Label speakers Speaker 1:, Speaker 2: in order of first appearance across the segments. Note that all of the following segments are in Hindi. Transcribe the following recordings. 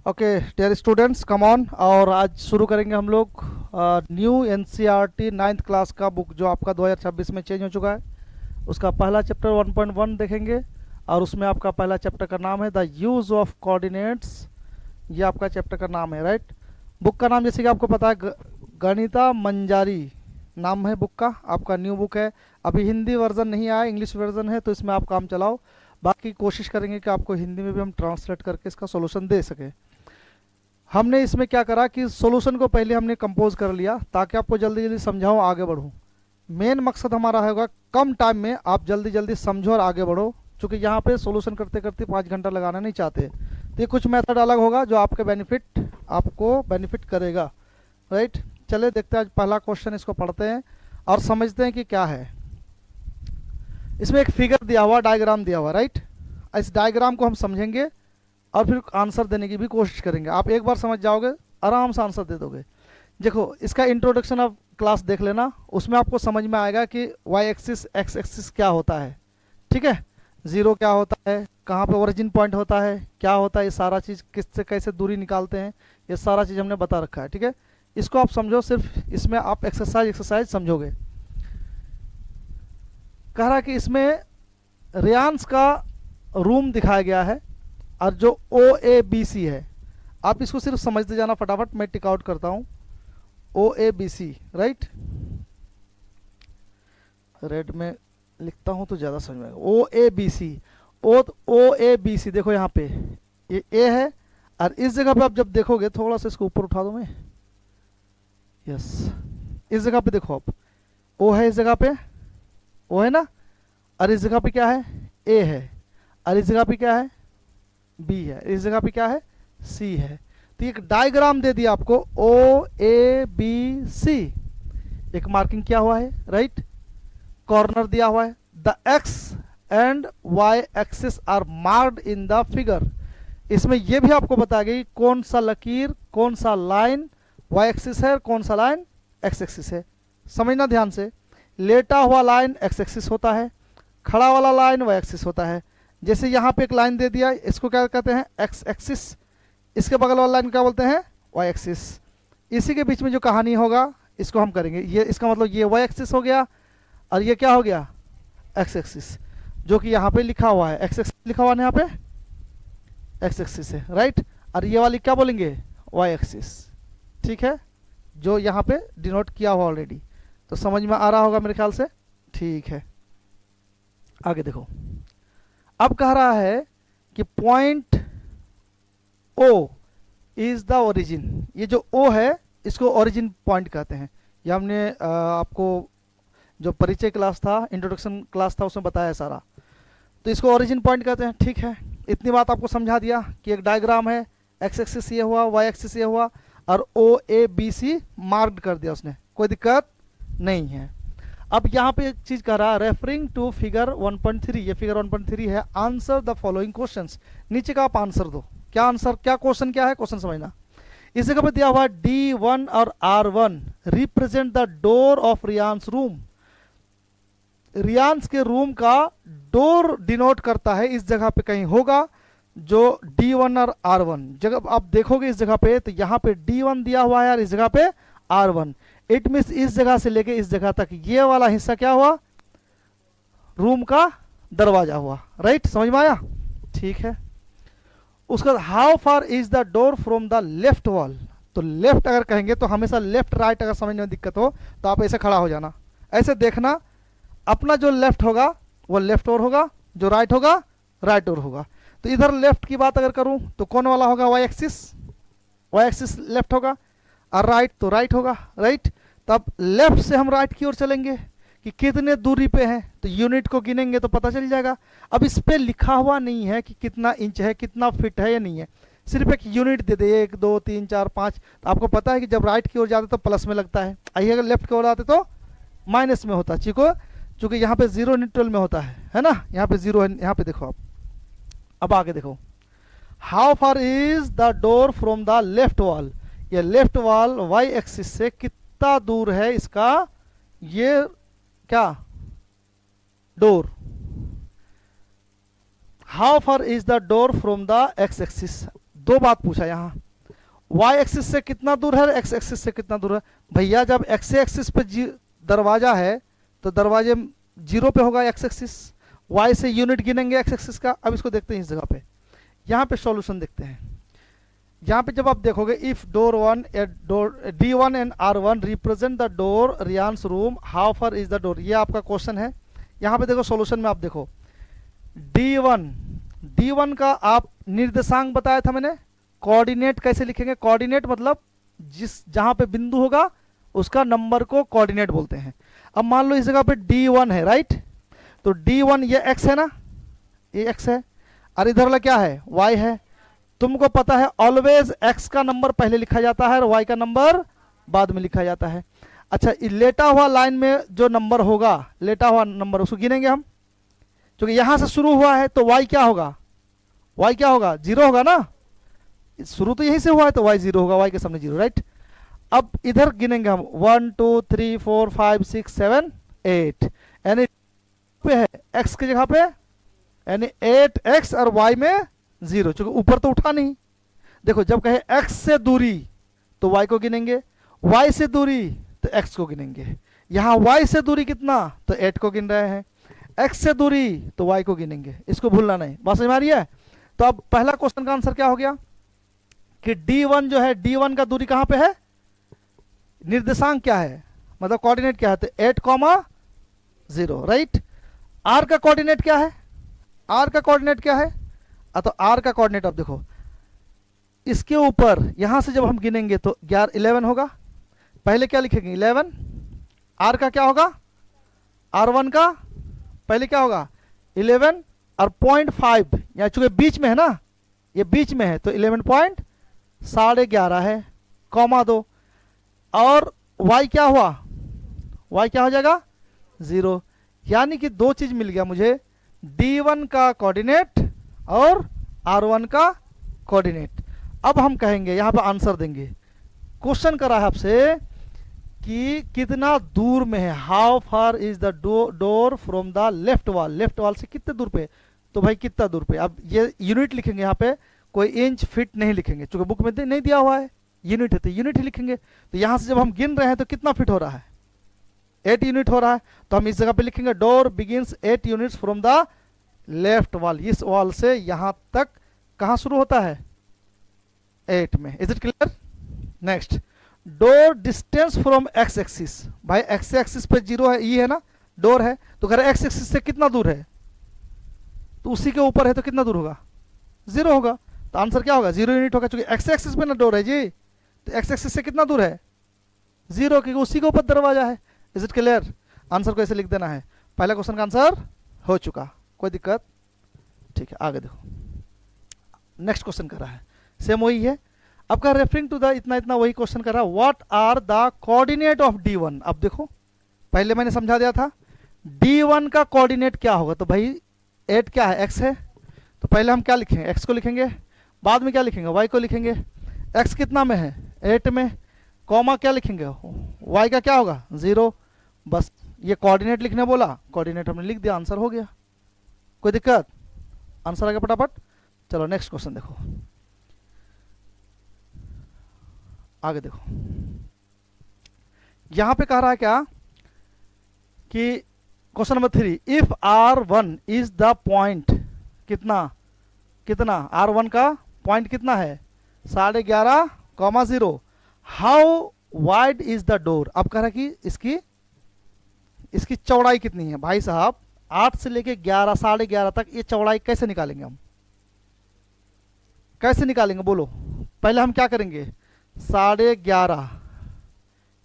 Speaker 1: Okay dear students come on. और आज शुरू करेंगे हम लोग न्यू एनसीईआरटी नाइन्थ क्लास का बुक जो आपका 2026 में चेंज हो चुका है। उसका पहला चैप्टर 1.1 देखेंगे और उसमें आपका पहला चैप्टर का नाम है द यूज़ ऑफ कोऑर्डिनेट्स। ये आपका चैप्टर का नाम है, राइट। बुक का नाम जैसे कि आपको पता है गणिता मंजारी नाम है बुक का। आपका न्यू बुक है, अभी हिंदी वर्जन नहीं आया, इंग्लिश वर्जन है, तो इसमें आप काम चलाओ। बाकी कोशिश करेंगे कि आपको हिंदी में भी हम ट्रांसलेट करके इसका सोल्यूशन दे सकें। हमने इसमें क्या करा कि सॉल्यूशन को पहले हमने कंपोज कर लिया ताकि आपको जल्दी जल्दी समझाऊं, आगे बढ़ूं। मेन मकसद हमारा होगा कम टाइम में आप जल्दी जल्दी समझो और आगे बढ़ो, क्योंकि यहाँ पे सॉल्यूशन करते करते 5 घंटा लगाना नहीं चाहते। तो ये कुछ मेथड अलग होगा जो आपको बेनिफिट करेगा, राइट। चले देखते हैं आज पहला क्वेश्चन, इसको पढ़ते हैं और समझते हैं कि क्या है। इसमें एक फिगर दिया हुआ, डायग्राम दिया हुआ, राइट। इस डायग्राम को हम समझेंगे और फिर आंसर देने की भी कोशिश करेंगे। आप एक बार समझ जाओगे, आराम से आंसर दे दोगे। देखो, इसका इंट्रोडक्शन ऑफ क्लास देख लेना, उसमें आपको समझ में आएगा कि वाई एक्सिस एक्स एक्सिस क्या होता है, ठीक है। जीरो क्या होता है, कहाँ पे ओरिजिन पॉइंट होता है, क्या होता है, ये सारा चीज़ किससे कैसे दूरी निकालते हैं, ये सारा चीज़ हमने बता रखा है, ठीक है। इसको आप समझो, सिर्फ इसमें आप एक्सरसाइज समझोगे। कह रहा कि इसमें रियांस का रूम दिखाया गया है और जो ओ ए बी सी है, आप इसको सिर्फ समझते जाना फटाफट। मैं टिक आउट करता हूँ oh A B C, right. Red में लिखता हूँ तो ज़्यादा समझ में आएगा। ओ A B C, O A B सी, देखो यहाँ पे ये ए है और इस जगह पे आप जब देखोगे, थोड़ा सा इसको ऊपर उठा दूँ मैं, यस। इस जगह पे देखो आप, ओ है इस जगह पे, ओ है ना, और इस जगह पे क्या है, ए है, और इस जगह पे क्या है, बी है, इस जगह पे क्या है, सी है। तो एक डायग्राम दे दिया आपको ओ ए बी सी, एक मार्किंग किया हुआ है, राइट। कॉर्नर दिया हुआ है, the X and Y axis are marked in the figure. इसमें यह भी आपको बताया गया कि कौन सा लकीर, कौन सा लाइन वाई एक्सिस है, कौन सा लाइन एक्स एक्सिस है। समझना ध्यान से, लेटा हुआ लाइन एक्स एक्सिस होता है, खड़ा वाला लाइन वाई एक्सिस होता है। जैसे यहाँ पे एक लाइन दे दिया, इसको क्या कहते हैं, एक्स एक्सिस। इसके बगल वाला लाइन क्या बोलते हैं, वाई एक्सिस। इसी के बीच में जो कहानी होगा इसको हम करेंगे। ये इसका मतलब ये वाई एक्सिस हो गया और ये क्या हो गया, एक्स एक्सिस, जो कि यहाँ पे लिखा हुआ है, एक्स एक्सिस लिखा हुआ है यहाँ पे, एक्स एक्सिस है, राइट। और ये वाली क्या बोलेंगे, वाई एक्सिस, ठीक है, जो यहाँ पे डिनोट किया हुआ ऑलरेडी। तो समझ में आ रहा होगा मेरे ख्याल से, ठीक है। आगे देखो, अब कह रहा है कि point O is the origin. ये जो ओ है इसको ओरिजिन पॉइंट कहते हैं। ये हमने आपको जो परिचय क्लास था, इंट्रोडक्शन क्लास था, उसमें बताया है सारा। तो इसको ओरिजिन पॉइंट कहते हैं, ठीक है। इतनी बात आपको समझा दिया कि एक डायग्राम है, एक्स एक्सिस ये हुआ, वाई एक्सिस ये हुआ और ओ ए बी सी मार्क्ड कर दिया उसने, कोई दिक्कत नहीं है। अब यहाँ पे एक चीज कह रहा है, रेफरिंग टू फिगर 1.3, ये फिगर 1.3 है, आंसर द फॉलोइंग क्वेश्चंस। नीचे का आप आंसर दो, क्या आंसर, क्या क्वेश्चन, क्या है क्वेश्चन समझना। इस जगह पे दिया हुआ D1 और R1 represent the door of Reyansh room. Reyansh के रूम का डोर डिनोट करता है, इस जगह पे कहीं होगा जो D1 और R1। जब आप देखोगे इस जगह पे, तो यहाँ पे D1 दिया हुआ है और इस जगह पे R1। इट मीन्स इस जगह से लेके इस जगह तक ये वाला हिस्सा क्या हुआ, रूम का दरवाजा हुआ, राइट। समझ में आया, ठीक है। उसका how far is the door from the left wall. तो लेफ्ट अगर कहेंगे तो हमेशा लेफ्ट राइट अगर समझने में दिक्कत हो तो आप ऐसे खड़ा हो जाना, ऐसे देखना, अपना जो लेफ्ट होगा वो लेफ्ट ओर होगा, जो राइट होगा राइट ओर होगा। तो इधर लेफ्ट की बात अगर करूं तो कौन वाला होगा, Y axis, Y axis left होगा, और राइट तो राइट होगा, राइट। तब लेफ्ट से हम राइट की ओर चलेंगे कि कितने दूरी पे हैं, तो यूनिट को गिनेंगे तो पता चल जाएगा। अब इस पे लिखा हुआ नहीं है कि कितना इंच है, कितना फिट है या नहीं है, सिर्फ एक यूनिट दे दे, 1 2 3 4 5। तो आपको पता है कि जब राइट की ओर जाते तो प्लस में लगता है, आइए अगर लेफ्ट की ओर आते तो माइनस में होता, ठीक हो, चूंकि यहाँ पे जीरो न्यूट्रल में होता है ना, यहाँ पे जीरो है, यहाँ पे देखो आप। अब आगे देखो, how far is the door from the left wall. ये लेफ्ट वॉल वाई एक्सिस से कितना दूर है इसका, ये क्या door. How far is the door from the x axis, दो बात पूछा यहाँ, वाई एक्सिस से कितना दूर है, एक्स एक्सिस से कितना दूर है। भैया जब एक्स एक्सिस पे दरवाजा है तो दरवाजे जीरो पे होगा एक्स एक्सिस, वाई से यूनिट गिनेंगे एक्स एक्सिस का। अब इसको देखते हैं इस जगह पे, यहाँ पे सॉल्यूशन देखते हैं। यहाँ पे जब आप देखोगे, if door one door D1 and R1 represent the door Reyansh room, how far is the door, ये आपका क्वेश्चन है। यहाँ पे देखो सॉल्यूशन में आप देखो, D1 का आप निर्देशांक बताया था मैंने, कोऑर्डिनेट कैसे लिखेंगे, कोऑर्डिनेट मतलब जिस जहां पे बिंदु होगा उसका नंबर को कोऑर्डिनेट बोलते हैं। अब मान लो इस जगह पे D1 है, राइट, तो D1 ये x है ना, ये x है, और इधर वाला क्या है, y है। तुमको पता है ऑलवेज x का नंबर पहले लिखा जाता है और y का नंबर बाद में लिखा जाता है। अच्छा, लेटा हुआ लाइन में जो नंबर होगा, लेटा हुआ नंबर उसको गिनेंगे हम, क्योंकि यहां से शुरू हुआ है तो y क्या होगा, y क्या होगा, जीरो होगा ना, शुरू तो यहीं से हुआ है तो y जीरो होगा, y के सामने जीरो, राइट। अब इधर गिनेंगे हम 1 2 3 4 5 6 7 8, यानी पे है x की जगह पे, यानी 8x और y में जीरो, क्योंकि ऊपर तो उठा नहीं। देखो जब कहे x से दूरी तो y को गिनेंगे, y से दूरी तो x को गिनेंगे। यहां y से दूरी कितना, तो 8 को गिन रहे हैं, x से दूरी तो y को गिनेंगे, इसको भूलना नहीं। बात समझ में आ रही है। तो अब पहला क्वेश्चन का आंसर क्या हो गया कि D1 जो है, D1 का दूरी कहां पे है, निर्देशांक क्या है, मतलब कोऑर्डिनेट क्या है, तो 8,0, राइट। r का कोऑर्डिनेट क्या है, r का कोऑर्डिनेट क्या है, तो r का कोऑर्डिनेट अब देखो, इसके ऊपर यहां से जब हम गिनेंगे तो 11 होगा, पहले क्या लिखेंगे 11, r का क्या होगा, r1 का पहले क्या होगा 11 और 0.5, या चूंकि बीच में है ना, ये बीच में है तो 11.11 है, कॉमा 2, और y क्या हुआ, y क्या हो जाएगा 0। यानी कि दो चीज मिल गया मुझे, D1 का कोऑर्डिनेट और R1 का कोऑर्डिनेट। अब हम कहेंगे यहां पर आंसर देंगे, क्वेश्चन करा है आपसे कि कितना दूर में है, how far is the door from the left wall, left wall से कितने दूर पे, तो भाई कितना दूर पे। अब ये यूनिट लिखेंगे यहाँ पे, कोई इंच फीट नहीं लिखेंगे, क्योंकि बुक में नहीं दिया हुआ है, यूनिट है तो यूनिट ही लिखेंगे। तो यहां से जब हम गिन रहे हैं तो कितना फीट हो रहा है, 8 यूनिट हो रहा है, तो हम इस जगह पे लिखेंगे door begins 8 units from the left wall, इस वॉल से यहां तक कहां शुरू होता है 8 में। Is it clear. Next, door distance from x axis, भाई एक्स एक्सिस पे 0 है, ये है ना डोर है, तो अगर एक्स एक्सिस से कितना दूर है, तो उसी के ऊपर है तो कितना दूर होगा 0 होगा, तो आंसर क्या होगा 0 यूनिट होगा, क्योंकि एक्स एक्सिस पे ना डोर है जी, तो एक्स एक्सिस से कितना दूर है 0, क्योंकि उसी के ऊपर दरवाजा है। Is it clear. आंसर को ऐसे लिख देना है। पहला क्वेश्चन का आंसर हो चुका, कोई दिक्कत, ठीक है। आगे देखो, नेक्स्ट क्वेश्चन कर रहा है, सेम वही है, आपका रेफरिंग टू द इतना इतना वही क्वेश्चन कर रहा है, what are the coordinate of D1। अब देखो पहले मैंने समझा दिया था D1 का कोऑर्डिनेट क्या होगा, तो भाई 8 क्या है, x है, तो पहले हम क्या लिखेंगे, x को लिखेंगे, बाद में क्या लिखेंगे y को लिखेंगे। x कितना में है 8 में, कॉमा क्या लिखेंगे, y का क्या होगा 0, बस ये कोऑर्डिनेट लिखने बोला, कोऑर्डिनेट हमने लिख दिया, आंसर हो गया, कोई दिक्कत, आंसर आ गया फटाफट। चलो नेक्स्ट क्वेश्चन देखो, आगे देखो, यहां पे कह रहा है क्या कि question number 3, if R1 is the point, कितना कितना R1 का पॉइंट कितना है 11.5, how wide is the door. अब कह रहा है कि इसकी चौड़ाई कितनी है, भाई साहब 8 से लेके 11 11.5 तक, ये चौड़ाई कैसे निकालेंगे हम, कैसे निकालेंगे बोलो। पहले हम क्या करेंगे 11.5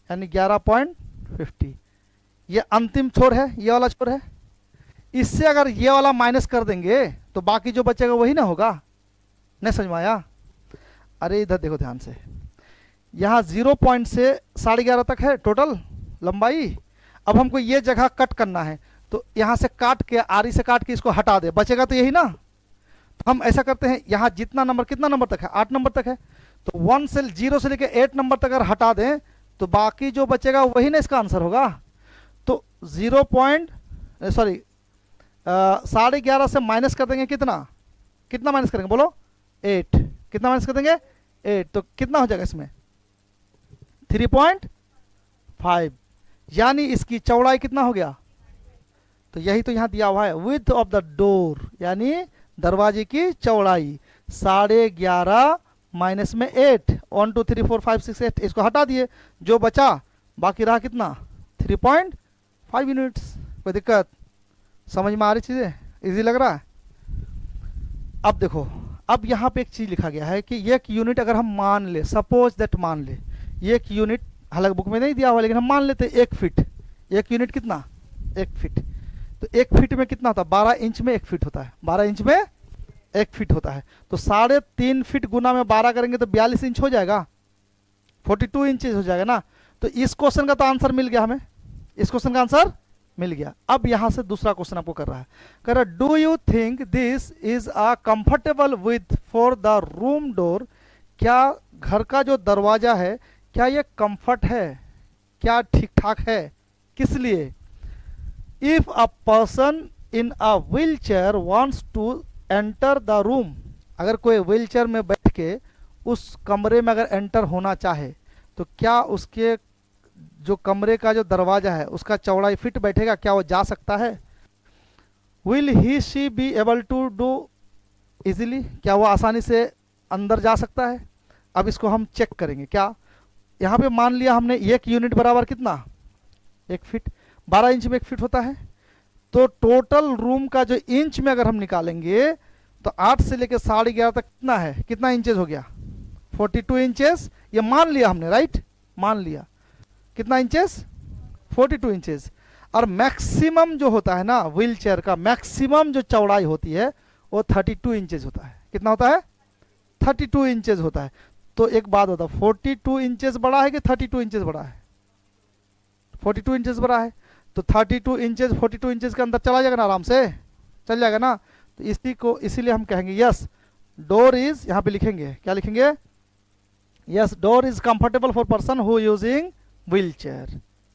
Speaker 1: यानी 11.50, ये अंतिम छोर है, ये वाला छोर है, इससे अगर ये वाला माइनस कर देंगे तो बाकी जो बचेगा वही ना होगा। नहीं समझ में आया। अरे इधर देखो ध्यान से, यहाँ 0 पॉइंट से 11.5 तक है टोटल लंबाई। अब हमको ये जगह कट करना है, तो यहाँ से काट के, आरी से काट के इसको हटा दे, बचेगा तो यही ना। तो हम ऐसा करते हैं, यहाँ जितना नंबर, कितना नंबर तक है 8 नंबर तक है, तो 0 से लेके 8 नंबर तक अगर हटा दें तो बाकी जो बचेगा वही ना इसका आंसर होगा। तो 11.5 से माइनस कर देंगे, कितना कितना माइनस करेंगे बोलो 8, कितना माइनस कर देंगे 8, तो कितना हो जाएगा इसमें 3.5, यानी इसकी चौड़ाई कितना हो गया, तो यही तो यहाँ दिया हुआ है विड्थ ऑफ द डोर, यानी दरवाजे की चौड़ाई 11.5 माइनस में 8, 1 2 3 4 5 6 8, इसको हटा दिए, जो बचा बाकी रहा कितना 3.5 यूनिट्स। कोई दिक्कत, समझ में आ रही चीजें, इजी लग रहा है। अब देखो, अब यहाँ पे एक चीज लिखा गया है कि एक यूनिट अगर हम मान ले, सपोज दैट मान ले एक यूनिट, हालांकि बुक में नहीं दिया हुआ लेकिन हम मान लेते 1 फीट, एक यूनिट कितना 1 फीट, तो 1 फीट में कितना होता है 12 इंच में 1 फीट होता है, 12 इंच में 1 फीट होता है, तो 3.5 फीट गुना में 12 करेंगे तो 42 इंच हो जाएगा, 42 इंचेस हो जाएगा ना। तो इस क्वेश्चन का तो आंसर मिल गया हमें, इस क्वेश्चन का आंसर मिल गया। अब यहां से दूसरा क्वेश्चन आपको कर रहा है, कह रहा do you think this is a comfortable with for the room door, क्या घर का जो दरवाजा है क्या ये कंफर्ट है, क्या ठीक ठाक है, किस लिए। If a person in a wheelchair wants to enter the room, अगर कोई व्हील चेयर में बैठ के उस कमरे में अगर एंटर होना चाहे तो क्या उसके जो कमरे का जो दरवाजा है उसका चौड़ाई फिट बैठेगा, क्या वो जा सकता है। Will he she be able to do easily, क्या वो आसानी से अंदर जा सकता है। अब इसको हम चेक करेंगे, क्या यहाँ पे मान लिया हमने 1 यूनिट बराबर कितना 1 फीट, 12 इंच में 1 फीट होता है, तो टोटल रूम का जो इंच में अगर हम निकालेंगे तो 8 से लेकर 11.5 तक कितना है, कितना इंचेस हो गया 42 इंचेस, ये मान लिया हमने, राइट, मान लिया कितना इंचेस 42 इंचेस। और मैक्सिमम जो होता है ना व्हील चेयर का मैक्सिमम जो चौड़ाई होती है वो 32 इंचेस होता है, कितना होता है 32 इंचेस होता है। तो एक बात होता है 42 इंचेस बड़ा है कि 32 इंचेस बड़ा है, 42 इंचेस बड़ा है, तो 32 इंचेस 42 इंचेस के अंदर चला जाएगा ना, आराम से चल जाएगा ना। तो इसी को इसीलिए हम कहेंगे यस डोर इज, यहाँ पे लिखेंगे क्या लिखेंगे, yes door is comfortable for person who using wheel chair,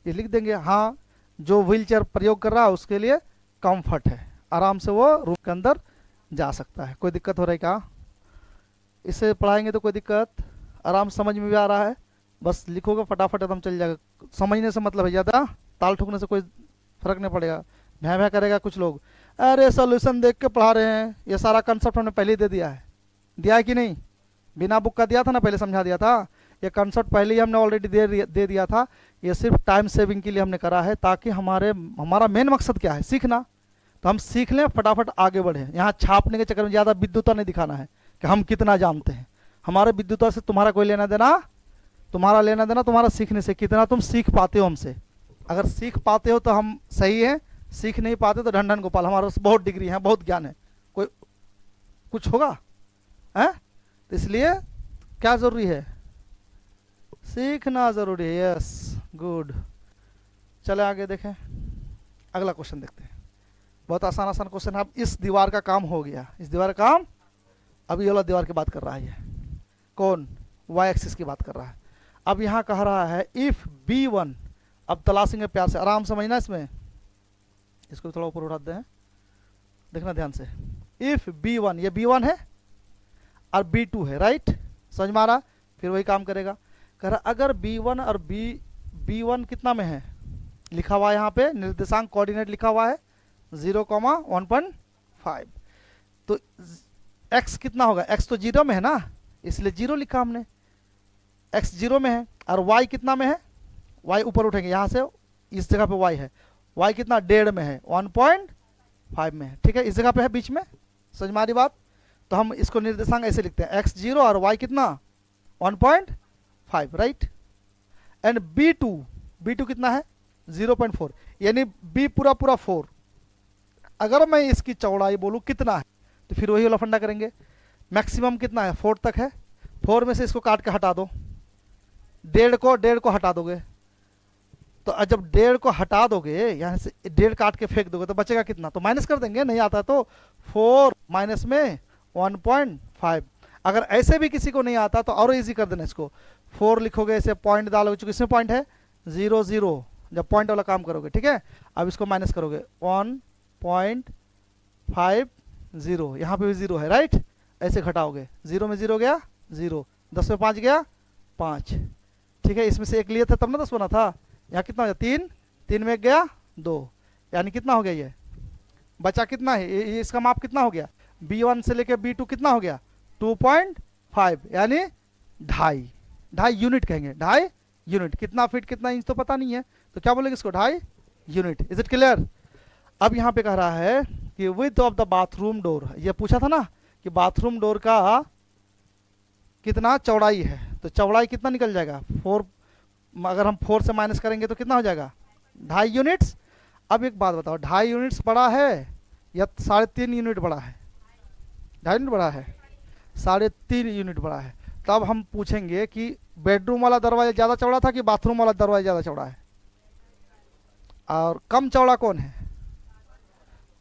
Speaker 1: ये लिख देंगे, हाँ जो व्हील चेयर प्रयोग कर रहा है उसके लिए कंफर्ट है, आराम से वो रूम के अंदर जा सकता है। कोई दिक्कत हो रही क्या, इसे पढ़ाएंगे तो कोई दिक्कत, आराम समझ में भी आ रहा है, बस लिखोगे फटाफट एकदम चल जाएगा, समझने से मतलब है, ज़्यादा ताल ठोकने से कोई फर्क नहीं पड़ेगा। भैं भैं करेगा कुछ लोग, अरे सोल्यूशन देख के पढ़ा रहे हैं, ये सारा कंसेप्ट हमने पहले ही दे दिया है, दिया है कि नहीं, बिना बुक का दिया था ना, पहले समझा दिया था, ये कंसेप्ट पहले ही हमने ऑलरेडी दे दिया था। ये सिर्फ टाइम सेविंग के लिए हमने करा है, ताकि हमारा मेन मकसद क्या है, सीखना, तो हम सीख लें फटाफट आगे बढ़े। यहाँ छापने के चक्कर में ज़्यादा विद्युता नहीं दिखाना है कि हम कितना जानते हैं, हमारे विद्युता से तुम्हारा कोई लेना देना, तुम्हारा लेना देना तुम्हारा सीखने से, कितना तुम सीख पाते हो हमसे। अगर सीख पाते हो तो हम सही है, सीख नहीं पाते तो ढंढन गोपाल, हमारे पास बहुत डिग्री है, बहुत ज्ञान है, कोई कुछ होगा है। तो इसलिए क्या जरूरी है, सीखना जरूरी है, यस गुड। चले आगे देखें, अगला क्वेश्चन देखते हैं, बहुत आसान आसान क्वेश्चन है। अब इस दीवार का काम हो गया, इस दीवार का काम, अब ये वाला दीवार की बात कर रहा है, कौन वाई एक्सिस की बात कर रहा है। अब यहाँ कह रहा है इफ B1, अब तलाशेंगे प्यार से, आराम समझना इसमें, इसको थोड़ा ऊपर उठाते हैं, देखना ध्यान से। इफ B1, ये B1 है और B2 है, राइट, समझ में आ रहा, फिर वही काम करेगा। कह रहा अगर B1 और B1 कितना में है, लिखा हुआ है यहाँ पे निर्देशांक कोऑर्डिनेट लिखा हुआ है 0,1.5, तो x कितना होगा, x तो 0 में है ना, इसलिए 0 लिखा हमने, x 0 में है, और y कितना में है, y ऊपर उठेंगे यहाँ से, इस जगह पे y है, y कितना 1.5 में है, 1.5 में है, ठीक है, इस जगह पे है बीच में, समझ में आ रही बात। तो हम इसको निर्देशांक ऐसे लिखते हैं x 0 और y कितना 1.5, राइट। एंड B2 कितना है 0.4, यानी B पूरा 4। अगर मैं इसकी चौड़ाई बोलूँ कितना है, तो फिर वही वाला फंडा करेंगे, मैक्सिमम कितना है 4 तक है, 4 में से इसको काट के हटा दो, 1.5 को हटा दोगे, तो जब 1.5 को हटा दोगे, यहाँ से 1.5 काट के फेंक दोगे तो बचेगा कितना, तो माइनस कर देंगे, नहीं आता तो 4 माइनस में 1.5। अगर ऐसे भी किसी को नहीं आता तो और इजी कर देना, इसको 4 लिखोगे, ऐसे पॉइंट डालोगे, चूंकि इसमें पॉइंट है 0 0, जब पॉइंट वाला काम करोगे, ठीक है। अब इसको माइनस करोगे 1.50, यहाँ पे भी 0 है, राइट, ऐसे घटाओगे, 0 में 0 गया 0, 10 में 5 गया 5, ठीक है। इसमें से एक लिए थे तब ना 10 बना था। यहाँ कितना हो गया 3, 3 में एक गया 2, यानी कितना हो गया, ये बचा कितना है, ये इसका माप कितना हो गया, B1 से लेके B2 कितना हो गया 2.5, यानी 2.5 यूनिट कहेंगे, 2.5 यूनिट। कितना फीट कितना इंच तो पता नहीं है, तो क्या बोलेंगे इसको 2.5 यूनिट। Is it clear. अब यहाँ पे कह रहा है कि width of the bathroom door, ये पूछा था ना कि बाथरूम डोर का कितना चौड़ाई है, तो चौड़ाई कितना निकल जाएगा 4, अगर हम 4 से माइनस करेंगे तो कितना हो जाएगा 2.5 यूनिट्स। अब एक बात बताओ, 2.5 यूनिट्स बड़ा है या 3.5 यूनिट बड़ा है, 2.5 यूनिट बड़ा है, 3.5 यूनिट बड़ा है। तब हम पूछेंगे कि बेडरूम वाला दरवाजा ज़्यादा चौड़ा था कि बाथरूम वाला दरवाजा ज़्यादा चौड़ा है, और कम चौड़ा कौन है,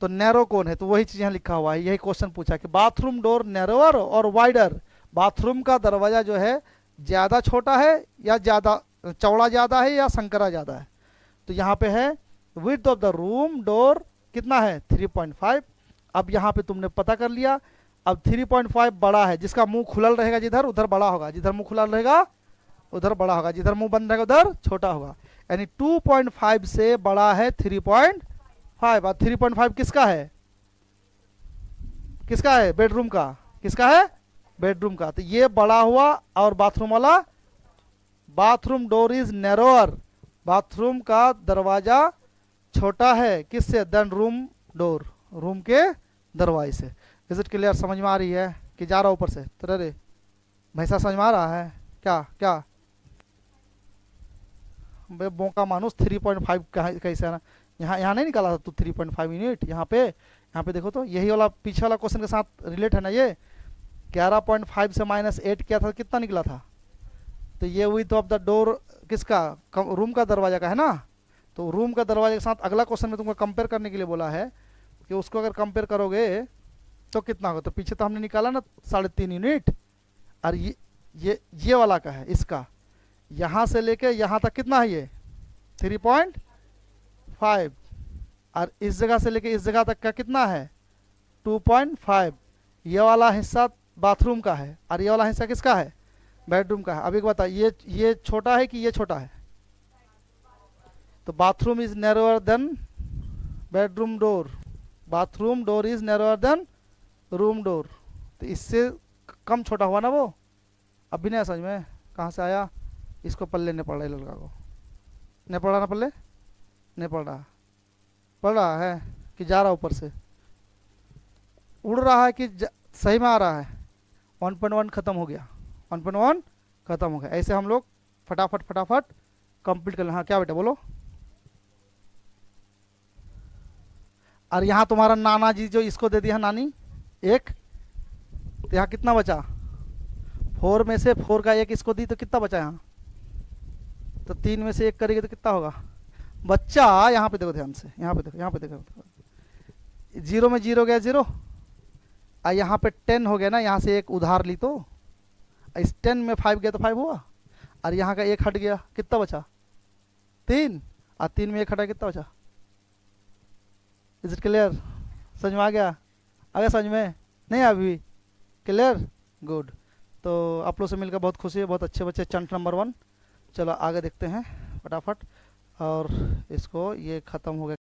Speaker 1: तो नैरो कौन है। तो वही चीज़ यहाँ लिखा हुआ है, यही क्वेश्चन पूछा कि बाथरूम डोर नैरोअर और वाइडर, बाथरूम का दरवाजा जो है ज़्यादा छोटा है या ज़्यादा चौड़ा ज़्यादा है या संकरा ज़्यादा है। तो यहाँ पे है width of the room door कितना है 3.5। अब यहाँ पे तुमने पता कर लिया। अब 3.5 बड़ा है, जिसका मुंह खुलल रहेगा जिधर उधर बड़ा होगा, जिधर मुंह खुला रहेगा उधर बड़ा होगा, जिधर मुंह बंद रहेगा उधर छोटा होगा। यानी 2.5 से बड़ा है 3.5। और 3.5 किसका है, किसका है बेडरूम का, किसका है बेडरूम का। तो ये बड़ा हुआ और बाथरूम वाला, bathroom door is narrower, bathroom का दरवाजा छोटा है किससे, देन रूम डोर, रूम के दरवाजे से। इज इट क्लियर, समझ में आ रही है कि जा रहा ऊपर से, तो रे भैंसा समझ में आ रहा है क्या, क्या बे बोका मानुस 3.5 कैसे है ना, यहाँ नहीं निकाला था तू 3.5 यूनिट, यहाँ पे देखो तो यही वाला पीछे वाला क्वेश्चन के साथ रिलेट है ना। ये 11.5 से -8 किया था, कितना निकला था, तो ये विड्थ ऑफ द डोर किसका, रूम का दरवाजा का है ना। तो रूम का दरवाजे के साथ अगला क्वेश्चन में तुमको कंपेयर करने के लिए बोला है कि उसको अगर कंपेयर करोगे तो कितना होगा। तो पीछे तो हमने निकाला ना 3.5 यूनिट, और ये वाला का है, इसका यहाँ से लेके यहाँ तक कितना है ये 3.5, और इस जगह से लेके इस जगह तक का कितना है 2.5। ये वाला हिस्सा बाथरूम का है और ये वाला हिस्सा किसका है बेडरूम का है। अब एक बता, ये छोटा है कि ये छोटा है, तो bathroom is narrower than bedroom door, bathroom door is narrower than room door. तो इससे कम छोटा हुआ ना वो। अब भी नहीं समझ में कहाँ से आया, इसको पल्ले नहीं पड़ रहा है, लड़का को नहीं पड़ रहा ना, पल्ले नहीं पड़ रहा है कि जा रहा ऊपर से, उड़ रहा है कि सही में आ रहा है। 1.1 खत्म हो गया, 1.1 खत्म हो गया। ऐसे हम लोग फटाफट कंप्लीट कर लें। हाँ क्या बेटा बोलो। और यहाँ तुम्हारा नाना जी जो इसको दे दिया नानी एक, तो यहाँ कितना बचा 4 में से 4 का 1 इसको दी तो कितना बचा यहाँ, तो 3 में से 1 करेंगे तो कितना होगा बच्चा। यहाँ पे देखो ध्यान से, यहाँ पे देखो 0 में 0 गया 0, और यहाँ पे 10 हो गया ना, यहाँ से 1 उधार ली तो इस 10 में 5 गया तो 5 हुआ, और यहाँ का 1 हट गया कितना बचा 3, और 3 में 1 हटा कितना बचा। इज इट क्लियर, समझ में आ गया समझ में नहीं अभी क्लियर, गुड। तो आप लोग से मिलकर बहुत खुशी है, बहुत अच्छे बच्चे, चंट नंबर 1। चलो आगे देखते हैं फटाफट, और इसको ये ख़त्म हो गया।